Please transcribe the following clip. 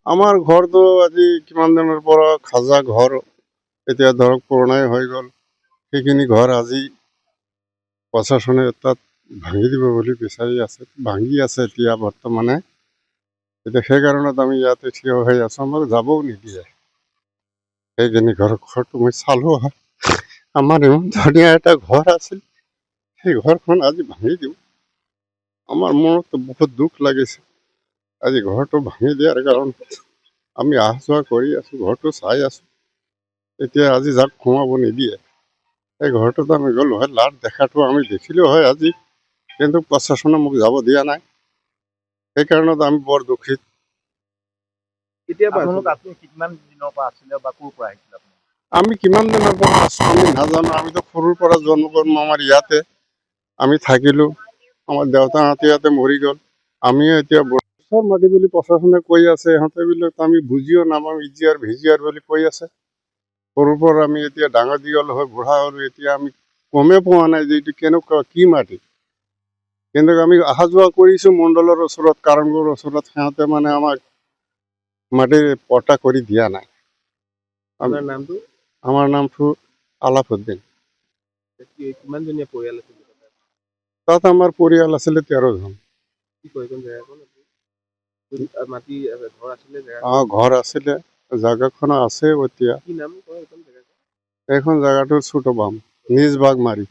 আমাৰ ঘৰটো আজি কিমান দিনৰ পৰা খাজা ঘৰ, এতিয়া ধৰক পুৰণাই হৈ গ'ল। সেইখিনি ঘৰ আজি প্ৰশাসনে তাত ভাঙি দিব বুলি বিচাৰি আছে, ভাঙি আছে এতিয়া বৰ্তমানে। এতিয়া সেইকাৰণত আমি ইয়াতে থিয় হৈ আছো, আমাক যাবও নিদিয়ে। সেইখিনি ঘৰটো মই চালো হয়, আমাৰ ইমান ধুনীয়া এটা ঘৰ আছিল, সেই ঘৰখন আজি ভাঙি দিওঁ। আমাৰ মনতো বহুত দুখ লাগিছে। আজি ঘৰটো ভাঙি দিয়াৰ কাৰণে আমি অহা যোৱা কৰি আছো, ঘৰটো চাই আছো। এতিয়া আজি যাক সোমাব নিদিয়ে। এই ঘৰটোত আমি গ'লো হয়, লাট দেখাটো আমি দেখিলো হয় আজি, কিন্তু প্ৰশাসনে মোক যাব দিয়া নাই। সেইকাৰণত আমি বৰ দুখিত। আপুনি কিমান দিনৰ পৰা আছিলে বা ক'ৰ পৰা আহিছিলে আপুনি? আমি কিমান দিনৰ পৰা আছো আমি নাজানো, আমিতো সৰুৰ পৰা জন্ম আমাৰ ইয়াতে আমি থাকিলো। আমাৰ দেউতাহঁতে ইয়াতে মৰি গ'ল, আমিও এতিয়া বছৰ মাটি বুলি প্ৰশাসনে কৈ আছে, ইহঁতে বিলাক আমি বুজিও নাপাওঁ, ইজিয়াৰ ভিজিয়াৰ বুলি কৈ আছে। সৰুৰ পৰা আমি এতিয়া ডাঙৰ দীঘল হৈ বুঢ়া হ'লো, এতিয়া আমি গমেই পোৱা নাই যে এইটো কেনেকুৱা কি মাটি। কিন্তু আমি অহা যোৱা কৰিছো মণ্ডলৰ ওচৰত, কাৰণবোৰ ওচৰত, সিহঁতে মানে আমাক মাটিৰ পট্টা কৰি দিয়া নাই। আপোনাৰ নামটো? আমাৰ নামটো আলাফুদ্দিন। কিমানজনীয়া পৰিয়াল আছিল? তাত আমাৰ পৰিয়াল আছিলে 13 জন। কি কয় এইখন জেগাখন? মাটি ঘৰ আছিলে ঘৰ আছিলে, জাগাখন আছে এতিয়া। কি নাম কয় এইখন জেগাখন? এইখন জেগাটো ছোটো বাম, নিজ বাঘ মাৰি।